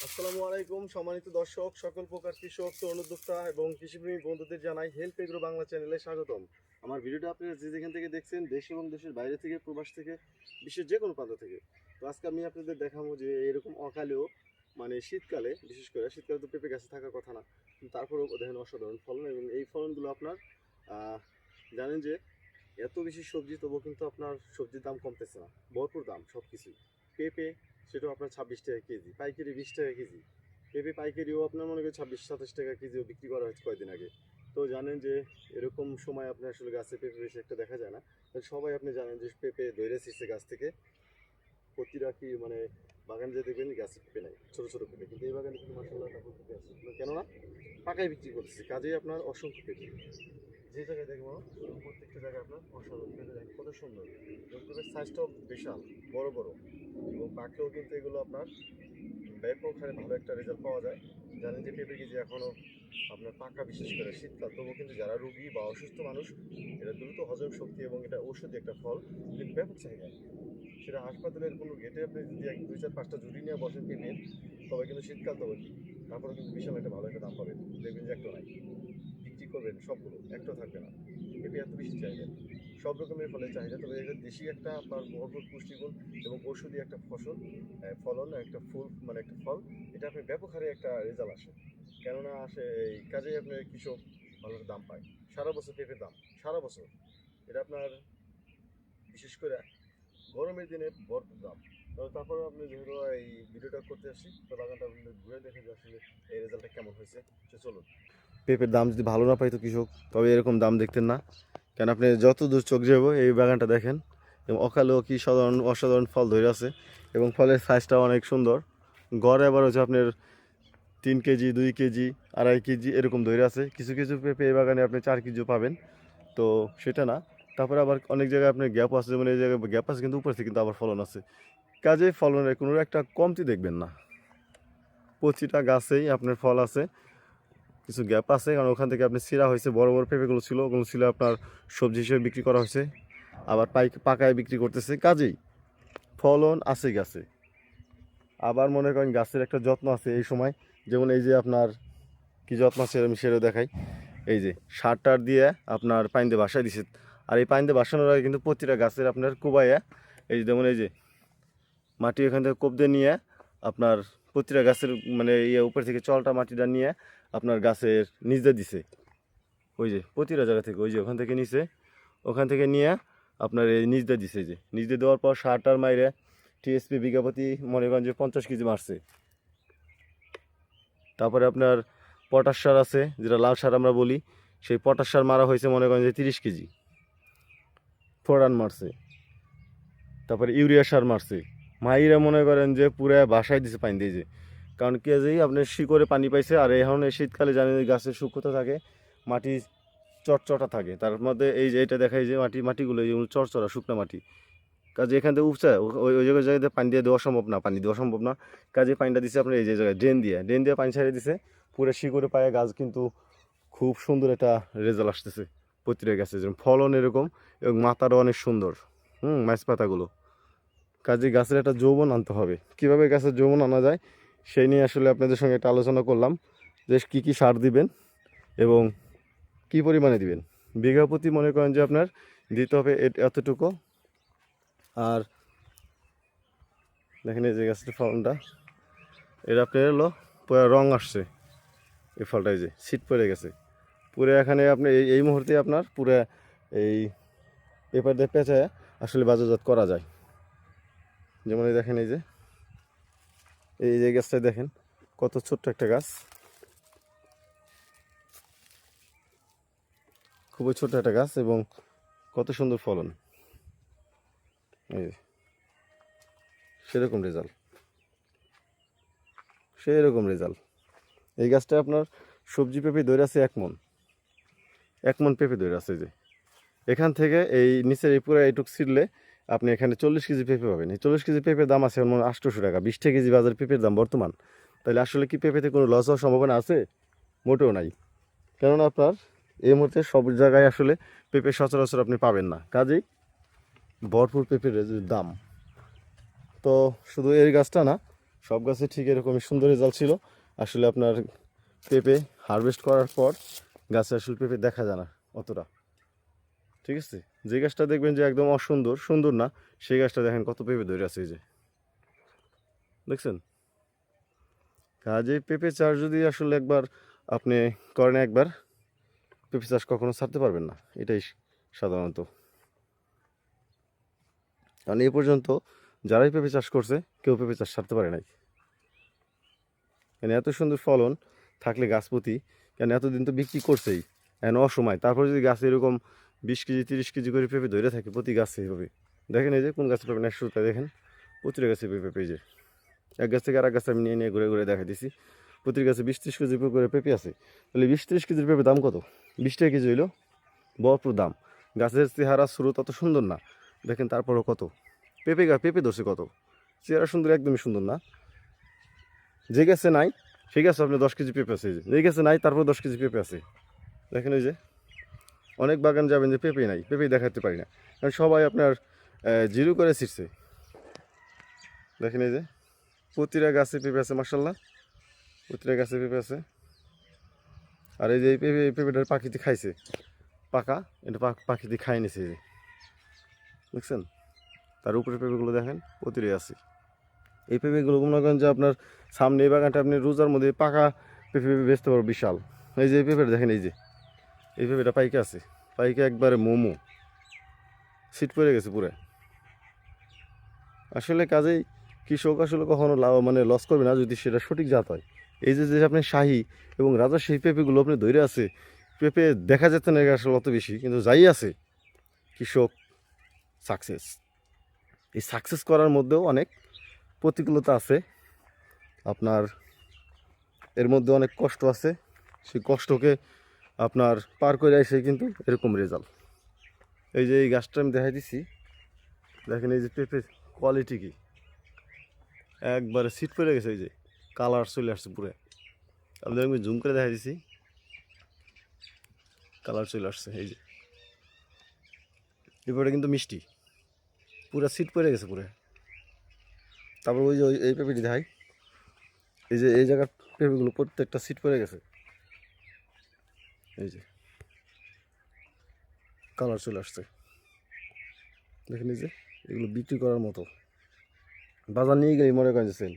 আসসালামু আলাইকুম সম্মানিত দর্শক, সকল প্রকার কৃষক, তরুণ উদ্যোক্তা এবং কৃষিপ্রেমী বন্ধুদের জানাই হেল্প এগ্রো বাংলা চ্যানেলে স্বাগতম। আমার ভিডিওটা আপনারা যে যেখান থেকে দেখছেন, দেশ এবং দেশের বাইরে থেকে, প্রবাস থেকে, বিশ্বের যে কোনো প্রান্ত থেকে। তো আজকে আমি আপনাদের দেখাবো যে এরকম অকালেও মানে শীতকালে, বিশেষ করে শীতকালে তো পেঁপে গাছে থাকার কথা না, কিন্তু তারপরেও দেখেন অসাধারণ ফলন। এবং এই ফলনগুলো আপনার জানেন যে এত বেশি সবজি, তবুও কিন্তু আপনার সবজির দাম কমতেছে না, ভরপুর দাম সব কিছুই। পেঁপে সেটাও আপনার 26 টাকা কেজি, পাইকারি 20 টাকা কেজি। পেঁপে পাইকারিও আপনার মনে করেন 26-27 টাকা কেজিও বিক্রি করা হয়েছে কয়েকদিন আগে। তো জানেন যে এরকম সময় আপনার আসলে গাছে পেঁপে বেশি একটা দেখা যায় না। সবাই আপনি জানেন যে পেঁপে ধরে ছিঁড়ছে গাছ থেকে, প্রতিটা কি মানে বাগান যে দেখবেন গাছে পেঁপে নাই, ছোটো ছোটো পেঁপে, কিন্তু এই বাগানে কিন্তু মাসাল্লাহ তারপর পেঁপে আছে। কেননা পাকায় বিক্রি করতেছে, কাজেই আপনার অসংখ্য পেঁপে যে জায়গায় দেখবো, প্রত্যেকটা জায়গায় আপনার অসাধারণ পেঁপে দেখেন কত সুন্দর। এবং পেঁপের সাইজটাও বিশাল বড় বড়, এবং পাকলেও কিন্তু এগুলো আপনার ব্যাপক হারে ভালো একটা রেজাল্ট পাওয়া যায়। জানেন যে পেঁপে কেজি এখনও আপনার পাকা, বিশেষ করে শীতকাল, তবুও কিন্তু যারা রোগী বা অসুস্থ মানুষ, এটা দ্রুত হজম শক্তি এবং এটা ঔষধি একটা ফল, কিন্তু ব্যাপক চাহিদা। সেটা হাসপাতালের কোনো গেটে আপনি যদি 2-4-5টা জুড়ি নিয়ে বসেন পেঁপের, তবে কিন্তু শীতকাল তবে কি, তারপরে কিন্তু বিশাল একটা ভালো একটা দাম পাবেন। দেখবেন যে একটা নাই, বিক্রি করবেন সবগুলো, একটাও থাকবে না। পেঁপে এত বেশি চাহিদা, সব রকমের ফলের চাহিদা, তবে এটা দেশি একটা আপনার ভরপুর পুষ্টিগুণ এবং ঔষধি একটা ফলন, একটা ফুল, মানে একটা ফল। এটা আপনি ব্যাপক হারে একটা রেজাল্ট আসে, কেননা আসে এই কাজেই আপনার কৃষক ভালো দাম পায়। সারা বছর পেঁপের দাম, সারা বছর। এটা আপনার বিশেষ করে গরমের দিনে ভরপুর দাম। তো তারপরে আপনি যেহেতু এই ভিডিওটা করতে আসছি, তো বাগানটা আপনি ঘুরে দেখে যে আসলে এই রেজাল্টটা কেমন হয়েছে। তো চলুন। পেঁপের দাম যদি ভালো না পাইতো কৃষক, তবে এরকম দাম দেখতেন না। কেন আপনি যত দূর চোখ যাবো এই বাগানটা দেখেন, এবং অকালেও কি অসাধারণ ফল ধরে আছে, এবং ফলের সাইজটাও অনেক সুন্দর। গড় এবার হচ্ছে আপনার 3 কেজি, 2 কেজি, 2.5 কেজি এরকম ধরে আছে। কিছু কিছু পেঁপে এই বাগানে আপনি 4 কেজিও পাবেন, তো সেটা না। তারপরে আবার অনেক জায়গায় আপনার গ্যাপ আছে, যেমন এই জায়গায় গ্যাপ আছে কিন্তু উপরে থেকে কিন্তু আবার ফলন আছে। কাজে ফলনের কোনো একটা কমতি দেখবেন না, প্রতিটা গাছেই আপনার ফল আছে। কিছু গ্যাপ আছে কারণ ওখান থেকে আপনি ছিঁড়া হয়েছে, বড় বড় পেঁপেগুলো ছিল, ওগুলো ছিল আপনার সবজি হিসেবে বিক্রি করা হয়েছে, আবার পাকায় বিক্রি করতেছে। কাজেই ফলন আছে গাছে। আবার মনে করেন গাছের একটা যত্ন আছে এই সময়, যেমন এই যে আপনার কি যত্ন আছে আমি সেটাও দেখাই। এই যে সার টার দিয়ে আপনার পানি দিয়ে বাসায় দিছে, আর এই পানি দিয়ে বাসানোর আগে কিন্তু প্রতিটা গাছের আপনার কোবাইয়া, এই যে যেমন এই যে মাটি এখান থেকে কোপ দিয়ে নিয়ে আপনার প্রতিটা গাছের মানে উপর থেকে চলটা মাটিটা নিয়ে আপনার গাছের নিচে দিছে। ওই যে প্রতিটা জায়গা থেকে, ওই যে ওখান থেকে নিচে, ওখান থেকে নিয়ে আপনার এই নিচ দিয়ে দিছে। যে নিচ দিয়ে দেওয়ার পর সার টার মাইরে টিএসপি বিঘাপতি মনে করেন যে 50 কেজি মারছে। তারপরে আপনার পটাশ সার আছে, যেটা লাল সার আমরা বলি, সেই পটাশ সার মারা হয়েছে মনে করেন যে 30 কেজি ফোড়ান মারছে। তারপরে ইউরিয়া সার মারছে, মাইরা মনে করেন যে পুরা বাসায় দিছে পানি দিয়ে। যে কারণ কি যে আপনার শিকড়ে পানি পাইছে, আর এখন এই শীতকালে জানেন গাছের সূক্ষ্মতা থাকে, মাটি চটচটা থাকে, তার মধ্যে এই যে এটা দেখায় যে মাটিগুলো যেগুলো চরচরা শুকনো মাটি, কাজে এখান থেকে উপচা ওই ওই জায়গায় পানি দিয়ে দেওয়া সম্ভব না, পানি দেওয়া সম্ভব না। কাজে পানিটা দিচ্ছে আপনার এই যে জায়গায় ড্রেন দিয়ে পানি ছাড়িয়ে দিছে, পুরো শিকড়ে পায়ে গাছ কিন্তু খুব সুন্দর একটা রেজাল্ট আসতেছে প্রতিটা গাছে, যেমন ফলন এরকম, এবং মাথারও অনেক সুন্দর। মাছ পাতাগুলো, কাজে গাছের একটা যৌবন আনতে হবে। কিভাবে গাছের যৌবন আনা যায় সেই নিয়ে আসলে আপনাদের সঙ্গে একটা আলোচনা করলাম, যে কী কী সার দিবেন এবং কি পরিমাণে দিবেন। বিঘা প্রতি মনে করেন যে আপনার দিতে হবে এতটুকু। আর দেখেন এই যে গাছের ফলনটা, এটা আপনার এলো পুরো রং আসছে, এই ফলটাই যে শীত পড়ে গেছে পুরো। এখানে আপনি এই মুহূর্তে আপনার পুরো এই পেপার দিয়ে পেঁচায় আসলে বাজারজাত করা যায়। যেমন এই দেখেন এই যে গাছটাই দেখেন কত ছোট্ট একটা গাছ, খুবই ছোট একটা গাছ, এবং কত সুন্দর ফলন। এই সেরকম রেজাল্ট, সেরকম রেজাল্ট। এই গাছটা আপনার সবজি পেঁপে ধরে আছে 1 মন পেঁপে ধরে আছে। যে এখান থেকে এই নিচের এই পুরো এইটুক ছিঁড়লে আপনি এখানে 40 কেজি পেঁপে পাবেন। এই 40 কেজি পেঁপের দাম আছে এমন 800 টাকা, 20 কেজি বাজার পেঁপের দাম বর্তমান। তাহলে আসলে কি পেঁপেতে কোনো লস হওয়ার সম্ভাবনা আছে? মোটেও নাই। কেননা আপনার এই মুহূর্তে সব জায়গায় আসলে পেঁপে সচরাচর আপনি পাবেন না, কাজেই ভরপুর পেঁপের দাম। তো শুধু এই গাছটা না, সব গাছে ঠিক এরকমই সুন্দর রেজাল্ট ছিল। আসলে আপনার পেঁপে হারভেস্ট করার পর গাছে আসলে পেঁপে দেখা যায় না অতটা, ঠিক আছে। যে গাছটা দেখবেন যে একদম অসুন্দর, সুন্দর না, সেই গাছটা দেখেন কত পেঁপে ধরে আছে, এই যে দেখছেন। কাজে পেঁপে চাষ যদি আসলে একবার আপনি করেন, একবার পেঁপে চাষ কখনো ছাড়তে পারবেন না, এটাই সাধারণত। কারণ এই পর্যন্ত যারাই পেঁপে চাষ করছে কেউ পেঁপে চাষ ছাড়তে পারে নাই। কেন এত সুন্দর ফলন থাকলে গাছ প্রতি, কেন এতদিন তো বিক্রি করছেই, এখন অসময়, তারপর যদি গাছে এরকম 20 কেজি 30 কেজি করে পেঁপে ধরে থাকে প্রতি গাছে এভাবে, দেখেন এই যে কোন গাছে পাবেন একশো, তাই দেখেন প্রতিটা গাছে পেঁপে পেয়ে, এক গাছ থেকে আর এক গাছে আমি নিয়ে নিয়ে ঘুরে ঘুরে দেখা দিছি, প্রতি গাছে 20-30 কেজি করে পেঁপে আছে। তাহলে 20-30 কেজির পেঁপে দাম কত? 20 টাকা কেজি হইলো, ভরপুর দাম। গাছের চেহারা স্রোত অত সুন্দর না, দেখেন তারপরও কত পেঁপে ধরছে কত, চেহারা সুন্দর, একদমই সুন্দর না। যে গাছে নাই সেই গাছে আপনার 10 কেজি পেঁপে আছে, যে গাছে নাই তারপর 10 কেজি পেঁপে আছে, দেখেন ওই যে। অনেক বাগান যাবেন যে পেঁপে নাই, পেঁপে দেখাতে পারি না, কারণ সবাই আপনার জিরো করে ছিটছে। দেখেন এই যে প্রতিটা গাছে পেঁপে আছে, মার্শাল্লাহ, প্রতিটা গাছে পেঁপে আছে। আর এই যে এই পেঁপেটার পাখিতে খাইছে, পাকা, এটা পাখিতে খাই নিছে, এই যে দেখছেন। তার উপরে পেঁপেগুলো দেখেন প্রতিটাই আছে। এই পেঁপেগুলো মনে করেন যে আপনার সামনে এই বাগানটা আপনি রোজার মধ্যে পাকা পেঁপে বেচতে পারবো বিশাল। এই যে এই পেঁপেটা দেখেন, এই যে এই পেঁপেটা পাইকে আছে, পাইকে একবারে মোমো সিট পড়ে গেছে পুরো। আসলে কাজেই কৃষক আসলে কখনো মানে লস করবে না যদি সেটা সঠিক জাত হয়। এই যে যে আপনি শাহী এবং রাজশাহী পেঁপেগুলো আপনি ধরে আছে, পেঁপে দেখা যাচ্ছে না আসলে অত বেশি, কিন্তু যাই আছে কৃষক সাকসেস। এই সাকসেস করার মধ্যেও অনেক প্রতিকূলতা আছে আপনার, এর মধ্যে অনেক কষ্ট আছে, সেই কষ্টকে আপনার পার করে এসে কিন্তু এরকম রেজাল্ট। এই যে এই গাছটা আমি দেখাই দিচ্ছি, দেখেন এই যে পেঁপে কোয়ালিটি কি, একবারে সিট পড়ে গেছে, এই যে কালার চলে আসছে পুরো। আমি জুম করে দেখাই দিচ্ছি, কালার চলে আসছে, এই যে পেঁপেটা কিন্তু মিষ্টি, পুরো সিট পড়ে গেছে পুরো। তারপর ওই যে এই পেঁপেটি দেখাই, এই যে এই জায়গার পেঁপেগুলো প্রত্যেকটা সিট পড়ে গেছে, এই যে কালার চলে আসছে, দেখেন এই যে এগুলো বিক্রি করার মতো, বাজার নিয়ে গেলেই মনে করেন যে সেল।